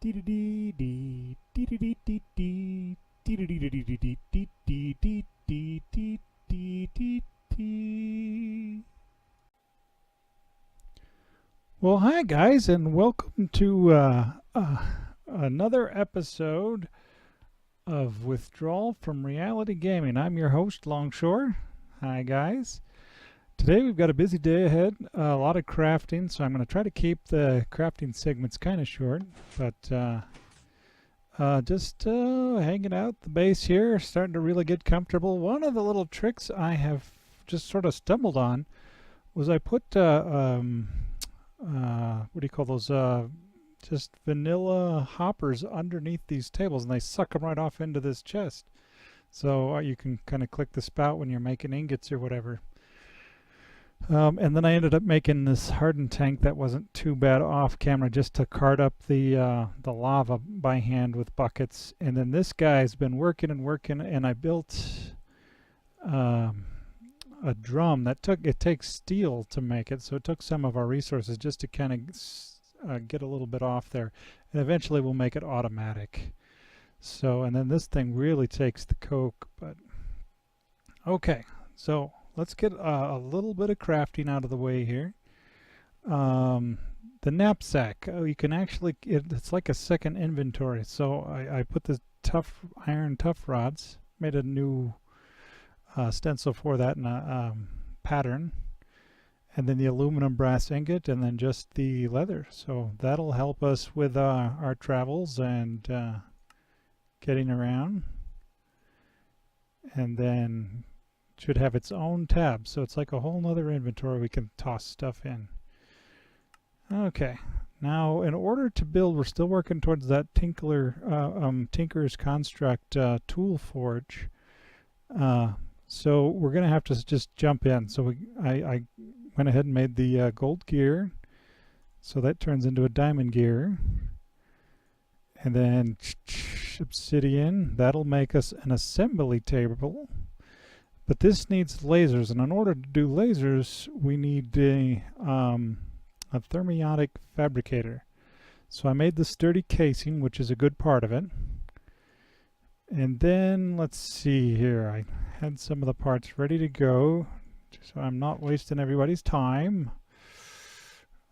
Well, hi guys, and welcome to another episode of Withdrawal from Reality Gaming. I'm your host, Longshore. Hi guys. Today we've got a busy day ahead, a lot of crafting, so I'm going to try to keep the crafting segments kind of short, but just hanging out the base here, starting to really get comfortable. One of the little tricks I have just sort of stumbled on was I put what do you call those, just vanilla hoppers underneath these tables, and they suck them right off into this chest. So you can kind of click the spout when you're making ingots or whatever. And then I ended up making this hardened tank that wasn't too bad off camera, just to cart up the lava by hand with buckets. And then this guy's been working and working, and I built a drum that takes steel to make it, so it took some of our resources just to kind of get a little bit off there, and eventually we'll make it automatic. So, and then this thing really takes the coke. But okay, so let's get a little bit of crafting out of the way here. The knapsack, you can actually, it's like a second inventory. So I put the iron tough rods, made a new stencil for that in a pattern, and then the aluminum brass ingot, and then just the leather. So that'll help us with our travels and getting around. And then should have its own tab, so it's like a whole nother inventory we can toss stuff in. Okay, now in order to build, we're still working towards that Tinker's Construct tool forge. So we're going to have to just jump in. So I went ahead and made the gold gear. So that turns into a diamond gear. And then obsidian. That'll make us an assembly table. But this needs lasers. And in order to do lasers, we need a Thermionic Fabricator. So I made the sturdy casing, which is a good part of it. And then let's see here, I had some of the parts ready to go, so I'm not wasting everybody's time.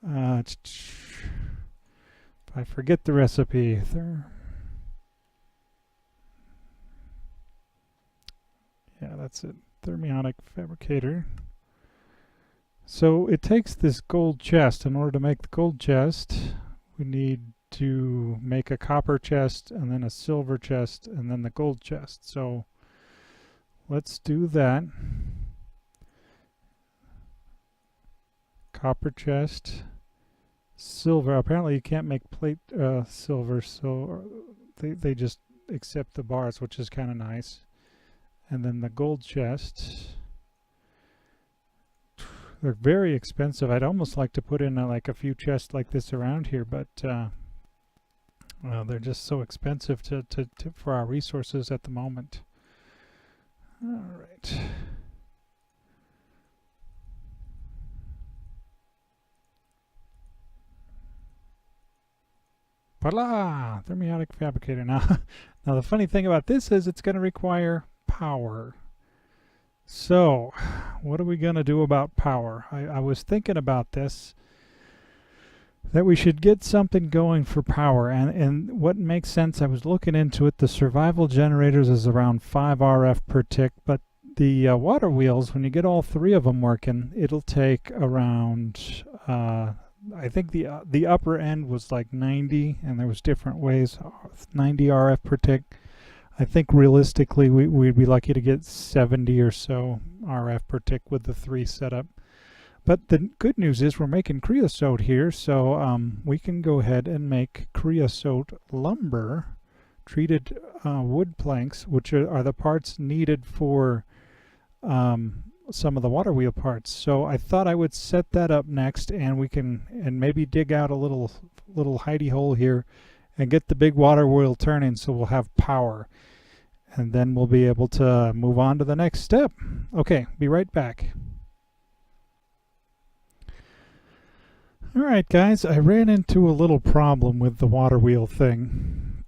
If I forget the recipe, yeah, that's it, Thermionic Fabricator. So it takes this gold chest. In order to make the gold chest, we need to make a copper chest, and then a silver chest, and then the gold chest. So let's do that. Copper chest, silver. Apparently you can't make plate silver, so they just accept the bars, which is kind of nice. And then the gold chest. They're very expensive. I'd almost like to put in like a few chests like this around here, but they're just so expensive for our resources at the moment. All right. Voila! Thermionic Fabricator. Now the funny thing about this is it's going to require power. So, what are we going to do about power? I was thinking about this, that we should get something going for power, and what makes sense, I was looking into it, the survival generators is around 5 RF per tick, but the water wheels, when you get all three of them working, it'll take around, I think the upper end was like 90, and there was different ways, 90 RF per tick. I think realistically we'd be lucky to get 70 or so RF per tick with the 3 setup. But the good news is we're making creosote here, so we can go ahead and make creosote lumber, treated wood planks, which are the parts needed for some of the water wheel parts. So I thought I would set that up next, and we can maybe dig out a little hidey hole here and get the big water wheel turning, so we'll have power. And then we'll be able to move on to the next step. Okay, be right back. Alright guys, I ran into a little problem with the water wheel thing.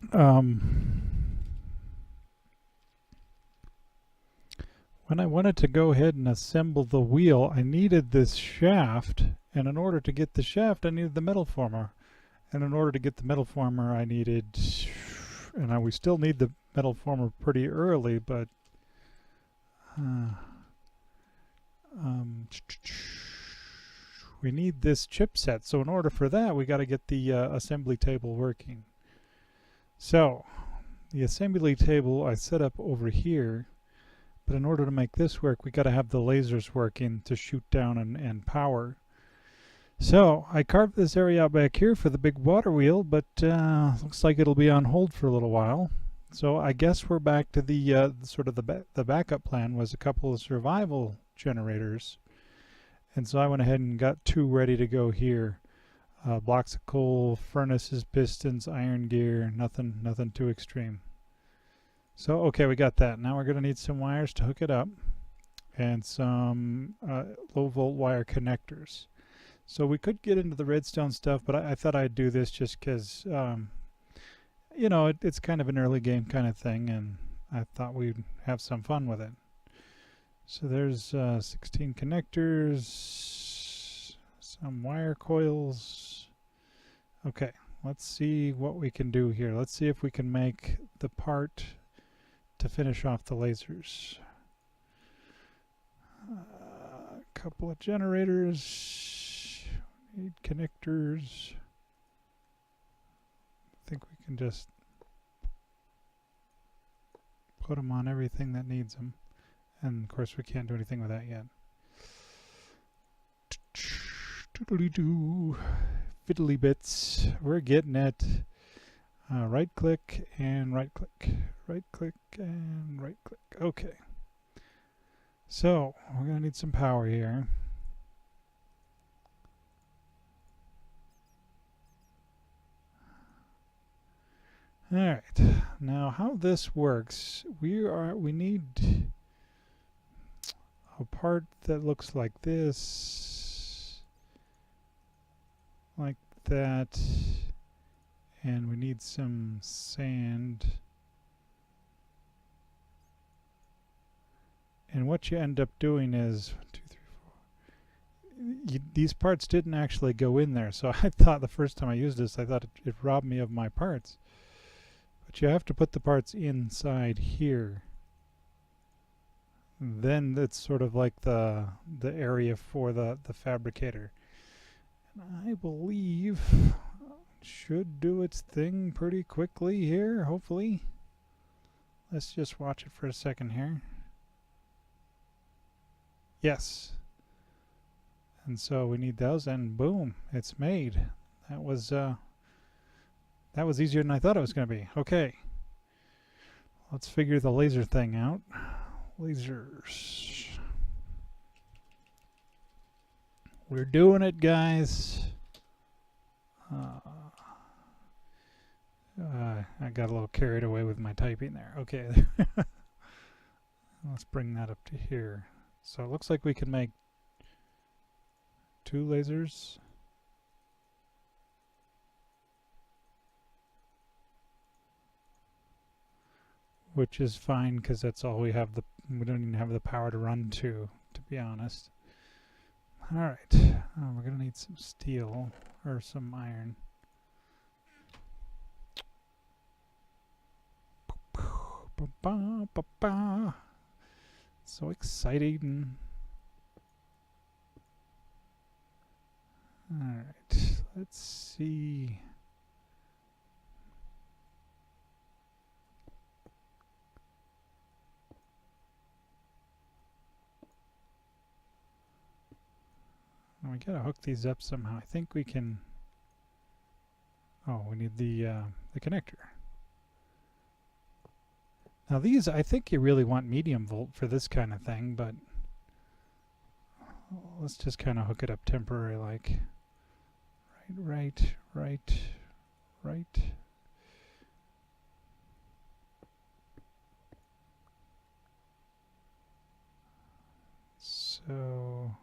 When I wanted to go ahead and assemble the wheel, I needed this shaft, and in order to get the shaft I needed the metal former. And in order to get the metal former I needed, and we still need the metal former pretty early, but we need this chipset. So in order for that, we got to get the assembly table working. So the assembly table I set up over here, but in order to make this work, we got to have the lasers working to shoot down and power. So I carved this area out back here for the big water wheel, but looks like it'll be on hold for a little while. So I guess we're back to the sort of the backup plan was a couple of survival generators. And so I went ahead and got two ready to go here. Blocks of coal, furnaces, pistons, iron gear, nothing too extreme. So okay, we got that. Now we're going to need some wires to hook it up and some low volt wire connectors. So we could get into the redstone stuff, but I thought I'd do this just because, you know, it's kind of an early game kind of thing, and I thought we'd have some fun with it. So there's 16 connectors, some wire coils. Okay, let's see what we can do here. Let's see if we can make the part to finish off the lasers. A couple of generators, need connectors. I think we can just put them on everything that needs them. And of course we can't do anything with that yet. Doodly-doo. Fiddly bits. We're getting it. Right click and right click. Right click and right click. Okay. So we're going to need some power here. Alright. Now how this works, we need a part that looks like this, like that, and we need some sand. And what you end up doing is 1, 2, 3, 4. These parts didn't actually go in there, so I thought the first time I used this, I thought it robbed me of my parts. But you have to put the parts inside here. Then it's sort of like the area for the fabricator. And I believe it should do its thing pretty quickly here, hopefully. Let's just watch it for a second here. Yes. And so we need those, and boom, it's made. That was easier than I thought it was going to be. Okay. Let's figure the laser thing out. Lasers. We're doing it, guys. I got a little carried away with my typing there. Okay. Let's bring that up to here. So it looks like we can make 2 lasers. Which is fine because that's all we have. We don't even have the power to run to be honest. Alright, we're going to need some steel or some iron. So exciting. Alright, let's see. We gotta hook these up somehow. I think we can. Oh, we need the connector. Now these, I think you really want medium volt for this kind of thing, but let's just kind of hook it up temporary, like right. So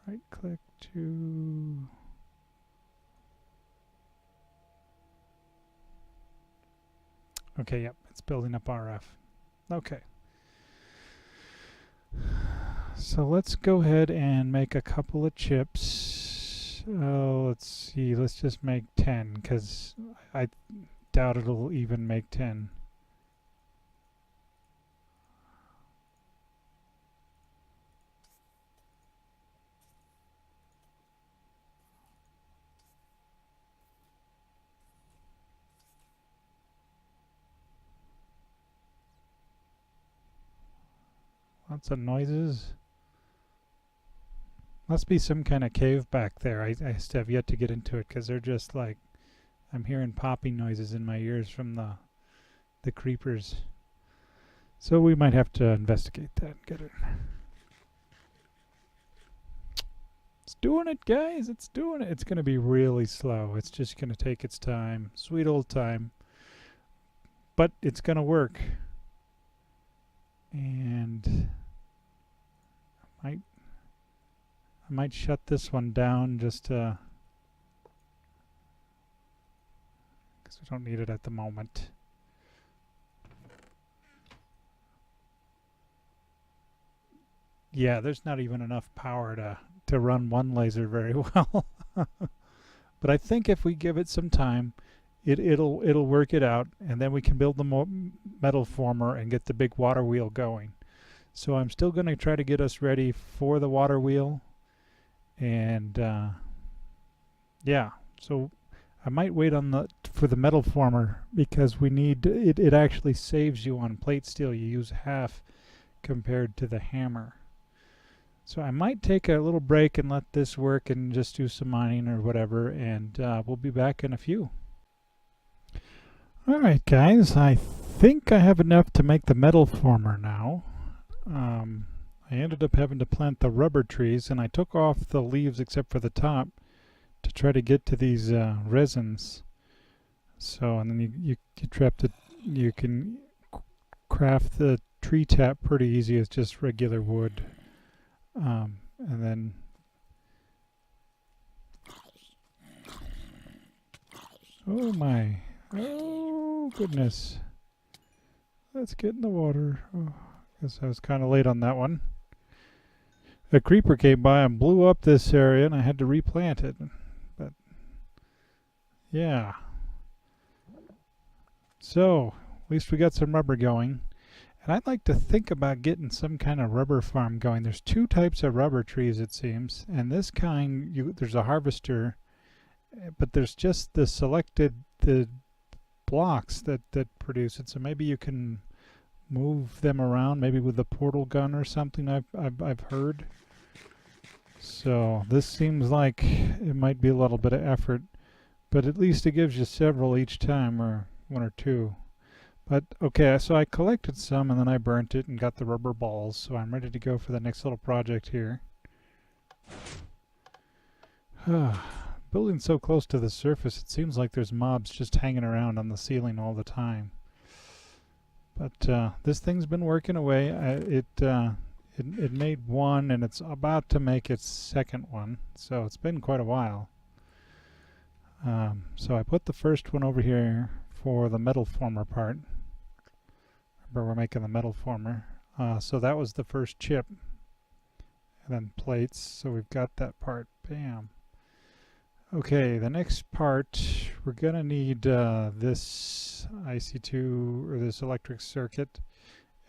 right click to... Okay, yep, it's building up RF. Okay. So let's go ahead and make a couple of chips. Let's see, let's just make 10 because I doubt it'll even make 10. Lots of noises. Must be some kind of cave back there. I still have yet to get into it because they're just like, I'm hearing popping noises in my ears from the creepers. So we might have to investigate that and get it. It's doing it, guys. It's doing it. It's going to be really slow. It's just going to take its time. Sweet old time. But it's going to work. And I might shut this one down just to, because we don't need it at the moment. Yeah, there's not even enough power to run one laser very well. But I think if we give it some time, it'll work it out, and then we can build the metal former and get the big water wheel going. So I'm still going to try to get us ready for the water wheel. And yeah, so I might wait on for the metal former because we need it actually saves you on plate steel. You use half compared to the hammer. So I might take a little break and let this work and just do some mining or whatever, and we'll be back in a few. Alright guys, I think I have enough to make the metal former now. I ended up having to plant the rubber trees, and I took off the leaves except for the top to try to get to these resins. So, and then you trapped it. You can craft the tree tap pretty easy. It's just regular wood, and then oh my, oh goodness, let's get in the water. Oh, guess I was kind of late on that one. A creeper came by and blew up this area, and I had to replant it. But yeah. So at least we got some rubber going. And I'd like to think about getting some kind of rubber farm going. There's two types of rubber trees, it seems. And this kind, there's a harvester, but there's just the selected blocks that produce it. So maybe you can move them around, maybe with a portal gun or something. I've heard. So this seems like it might be a little bit of effort, but at least it gives you several each time, or one or two. But okay, so I collected some and then I burnt it and got the rubber balls, so I'm ready to go for the next little project here. Building so close to the surface, it seems like there's mobs just hanging around on the ceiling all the time. But this thing's been working away. It made one, and it's about to make its second one, so it's been quite a while. So I put the first one over here for the metal former part. Remember, we're making the metal former. So that was the first chip, and then plates. So we've got that part. Bam. Okay, the next part, we're gonna need this IC2 or this electric circuit,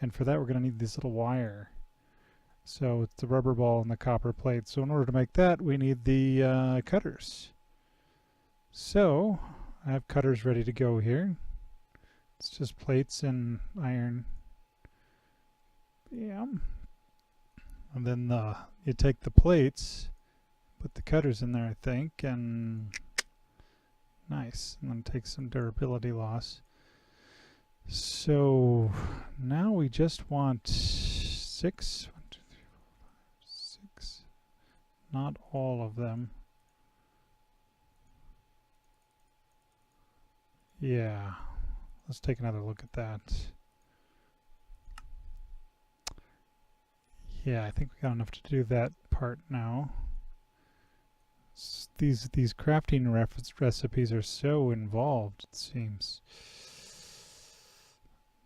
and for that we're gonna need this little wire. So it's the rubber ball and the copper plate. So in order to make that, we need the cutters. So I have cutters ready to go here. It's just plates and iron. Yeah. And then you take the plates, put the cutters in there, I think, and nice. And then take some durability loss. So now we just want 6. 1, 2, 3, 4, 5, 6. Not all of them. Yeah. Let's take another look at that. Yeah, I think we got enough to do that part now. These crafting recipes are so involved, it seems.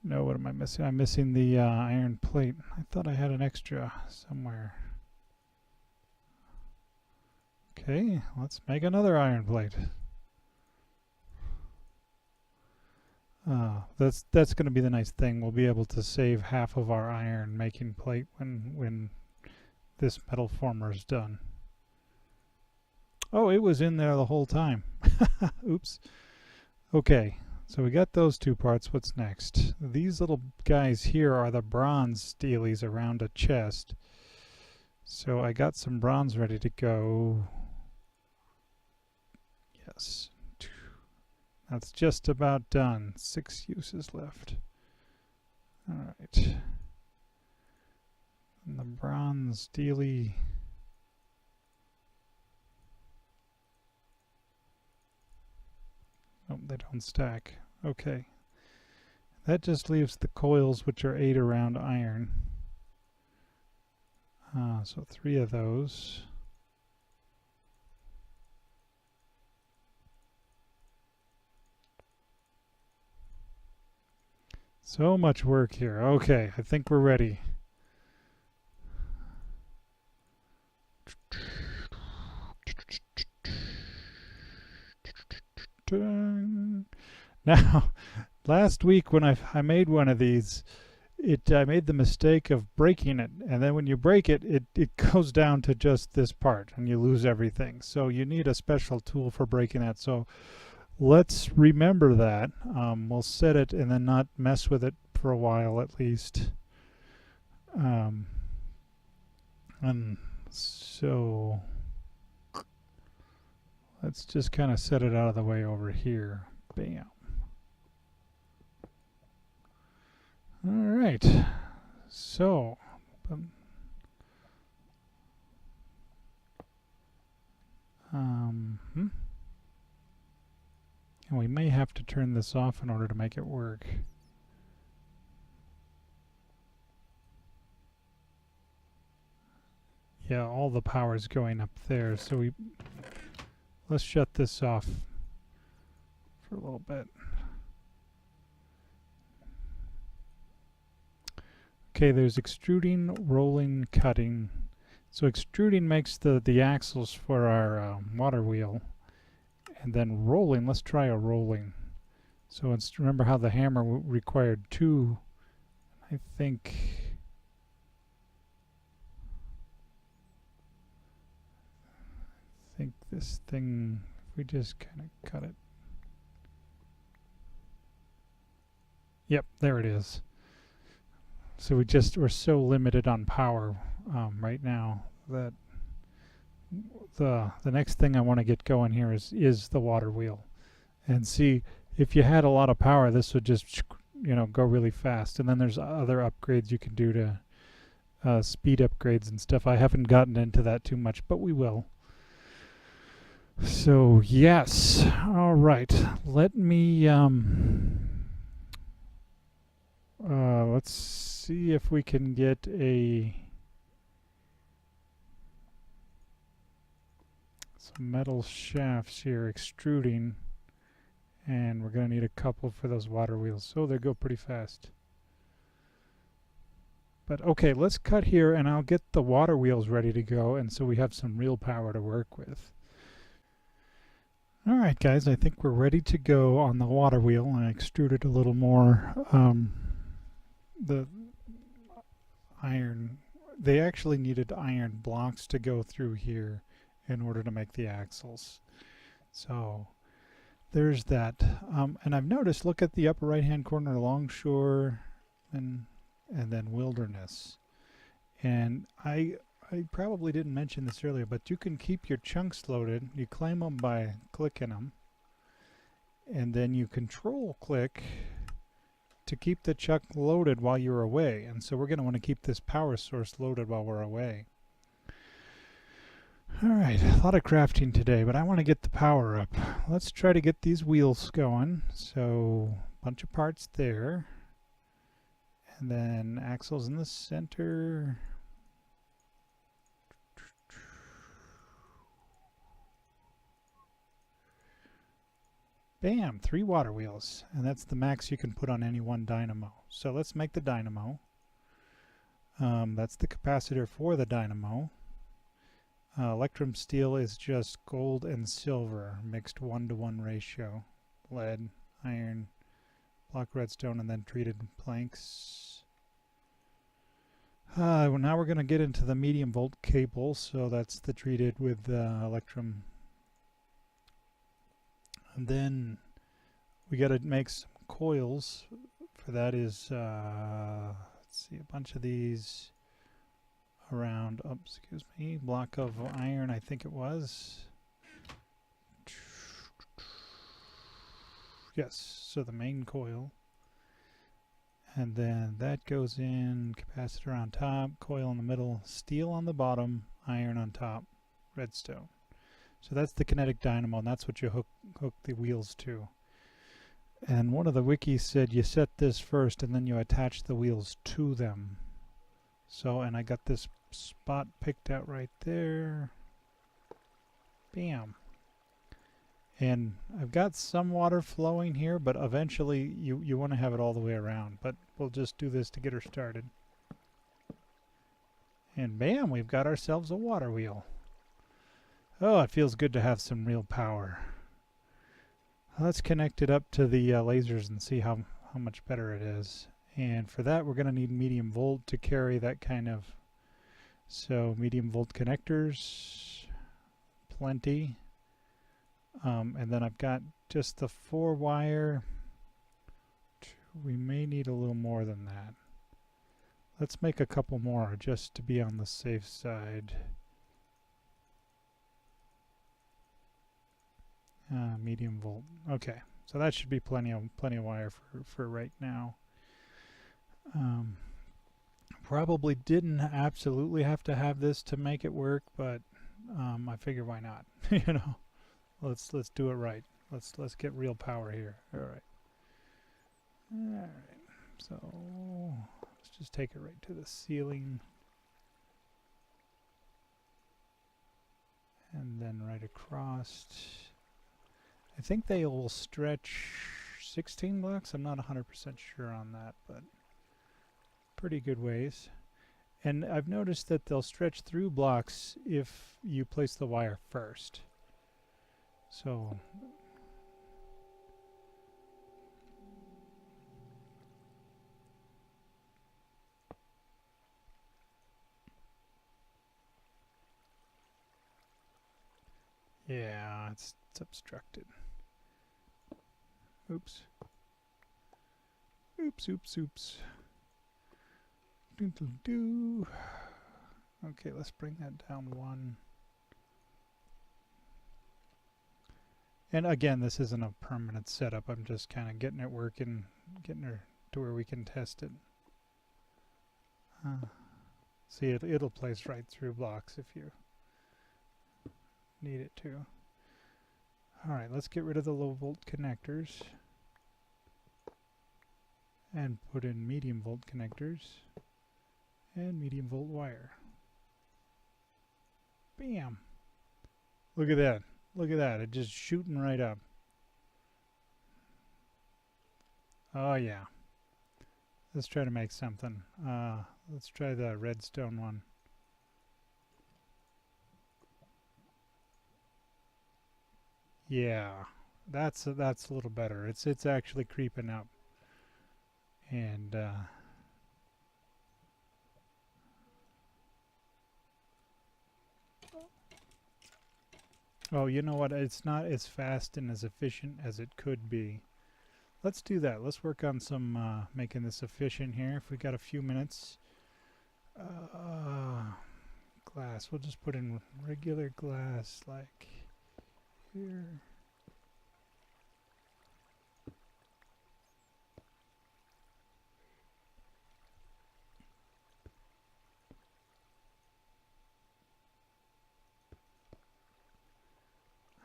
No, what am I missing? I'm missing the iron plate. I thought I had an extra somewhere. Okay, let's make another iron plate. That's going to be the nice thing. We'll be able to save half of our iron making plate when this metal former is done. Oh, it was in there the whole time. Oops. Okay, so we got those two parts. What's next? These little guys here are the bronze steelies around a chest. So I got some bronze ready to go. Yes. That's just about done. 6 uses left. Alright. And the bronze steely. Oh, they don't stack. Okay. That just leaves the coils, which are 8 around iron. So 3 of those. So much work here. Okay, I think we're ready. Now, last week when I made one of these, I made the mistake of breaking it, and then when you break it, it goes down to just this part, and you lose everything. So you need a special tool for breaking that. So let's remember that. We'll set it and then not mess with it for a while at least. And so let's just kind of set it out of the way over here. Bam. All right. So and we may have to turn this off in order to make it work. Yeah, all the power is going up there, so let's shut this off for a little bit. Okay, there's extruding, rolling, cutting. So extruding makes the axles for our water wheel. And then rolling, let's try a rolling. So remember how the hammer required 2. I think this thing, if we just kind of cut it. Yep, there it is. So we're so limited on power right now that the next thing I want to get going here is the water wheel. And see, if you had a lot of power, this would just, you know, go really fast. And then there's other upgrades you can do to speed upgrades and stuff. I haven't gotten into that too much, but we will. So yes, all right. Let me let's see if we can get some metal shafts here extruding, and we're going to need a couple for those water wheels. So they go pretty fast. But okay, let's cut here and I'll get the water wheels ready to go, and so we have some real power to work with. Alright guys, I think we're ready to go on the water wheel. I extruded a little more. The iron, they actually needed iron blocks to go through here in order to make the axles. So there's that. And I've noticed, look at the upper right hand corner, longshore and then wilderness. And I probably didn't mention this earlier, but you can keep your chunks loaded. You claim them by clicking them, and then you control click to keep the chunk loaded while you're away. And so we're going to want to keep this power source loaded while we're away. Alright, a lot of crafting today, but I want to get the power up. Let's try to get these wheels going. So a bunch of parts there, and then axles in the center. Bam! 3 water wheels. And that's the max you can put on any one dynamo. So let's make the dynamo. That's the capacitor for the dynamo. Electrum steel is just gold and silver mixed 1-to-1 ratio. Lead, iron, block redstone, and then treated planks. Well, now we're going to get into the medium volt cable, so that's the treated with electrum. And then we got to make some coils. For that is, let's see, a bunch of these around, oh, excuse me, block of iron, I think it was. Yes, so the main coil. And then that goes in, capacitor on top, coil in the middle, steel on the bottom, iron on top, redstone. So that's the kinetic dynamo, and that's what you hook the wheels to. And one of the wikis said you set this first and then you attach the wheels to them. So, and I got this spot picked out right there. Bam. And I've got some water flowing here, but eventually you want to have it all the way around. But we'll just do this to get her started. And bam, we've got ourselves a water wheel. Oh, it feels good to have some real power. Let's connect it up to the lasers and see how much better it is. And for that, we're going to need medium volt to carry that kind of. So medium volt connectors, plenty. And then I've got just the 4-wire. We may need a little more than that. Let's make a couple more just to be on the safe side. Medium volt. Okay, so that should be plenty of wire for right now. Probably didn't absolutely have to have this to make it work, but I figure why not? You know, let's do it right. Let's get real power here. All right. So let's just take it right to the ceiling, and then right across. I think they will stretch 16 blocks. I'm not 100% sure on that, but pretty good ways. And I've noticed that they'll stretch through blocks if you place the wire first. So yeah, it's obstructed. Oops. Oops. Do. Okay, let's bring that down 1. And again, this isn't a permanent setup. I'm just kind of getting it working, getting her to where we can test it. See, it'll place right through blocks if you need it to. Alright, let's get rid of the low volt connectors and put in medium volt connectors and medium volt wire. Bam! Look at that. Look at that. It's just shooting right up. Oh yeah. Let's try to make something. Let's try the redstone one. Yeah, that's a little better. It's actually creeping up, and oh, you know what? It's not as fast and as efficient as it could be. Let's do that. Let's work on some making this efficient here. If we got a few minutes, glass. We'll just put in regular glass, like here.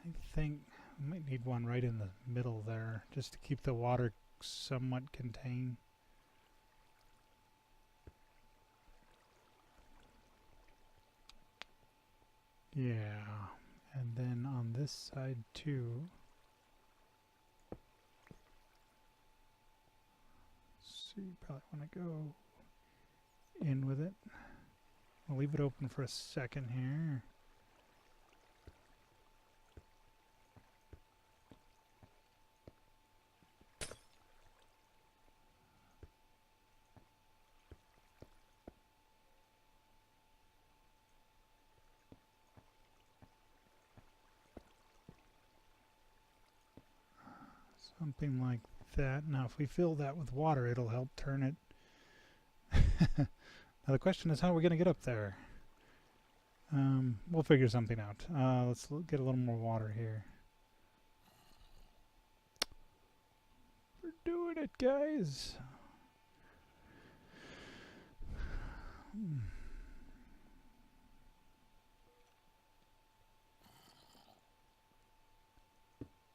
I think I might need one right in the middle there, just to keep the water somewhat contained. Yeah, and then on this side too. So you probably want to go in with it. I'll leave it open for a second here. Something like that. Now if we fill that with water, it'll help turn it. Now the question is, how are we going to get up there? We'll figure something out. Let's get a little more water here. We're doing it, guys.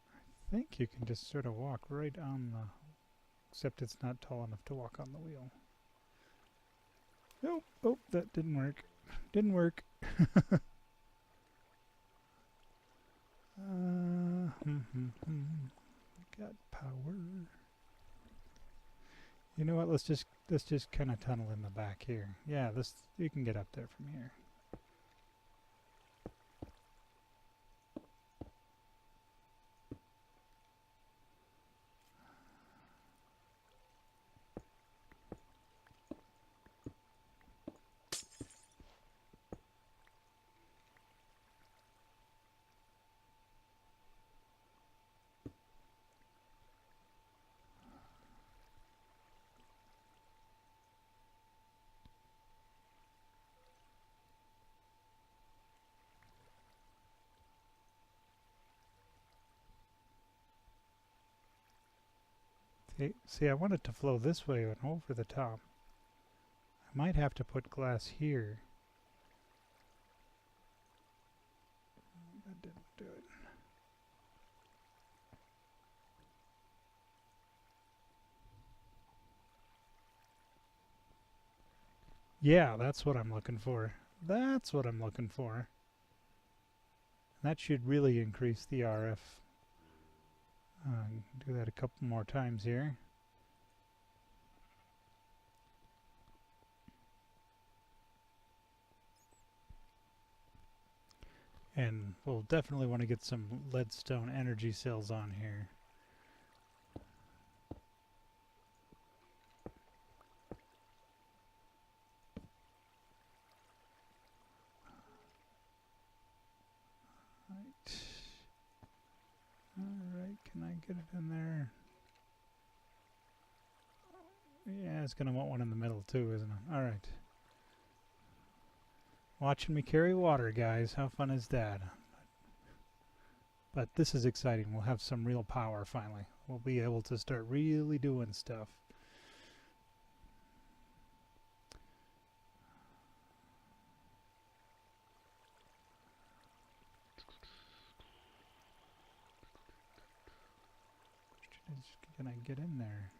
I think you can just sort of walk right on the... Except it's not tall enough to walk on the wheel. Nope. Oh, that didn't work. Didn't work. Got power. You know what? Let's just kind of tunnel in the back here. Yeah, you can get up there from here. See, I want it to flow this way and over the top. I might have to put glass here. That didn't do it. Yeah, that's what I'm looking for. That's what I'm looking for. That should really increase the RF. Do that a couple more times here. And we'll definitely want to get some leadstone energy cells on here. Alright, can I get it in there? Yeah, it's going to want one in the middle too, isn't it? Alright. Watching me carry water, guys. How fun is that? But this is exciting. We'll have some real power finally. We'll be able to start really doing stuff. Can I get in there?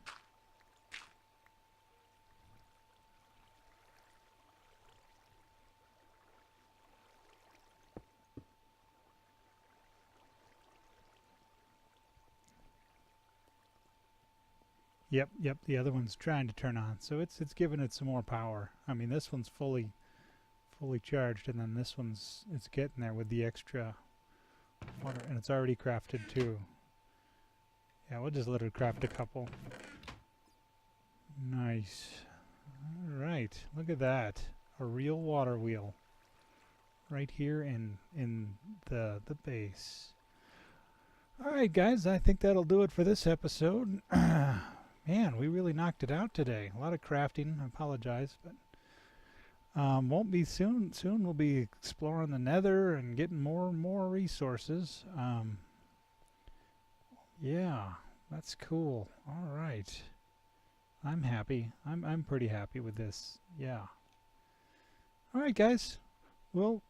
Yep, the other one's trying to turn on. So it's giving it some more power. I mean, this one's fully charged, and then this it's getting there with the extra water, and it's already crafted too. Yeah, we'll just let it craft a couple. Nice. Alright, look at that. A real water wheel. Right here in the base. Alright guys, I think that'll do it for this episode. Man, we really knocked it out today. A lot of crafting, I apologize, but won't be soon. Soon we'll be exploring the nether and getting more and more resources. Yeah, that's cool. All right. I'm happy. I'm pretty happy with this. Yeah. All right, guys. We'll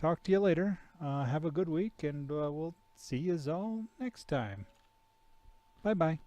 talk to you later. Have a good week, and we'll see you all next time. Bye-bye.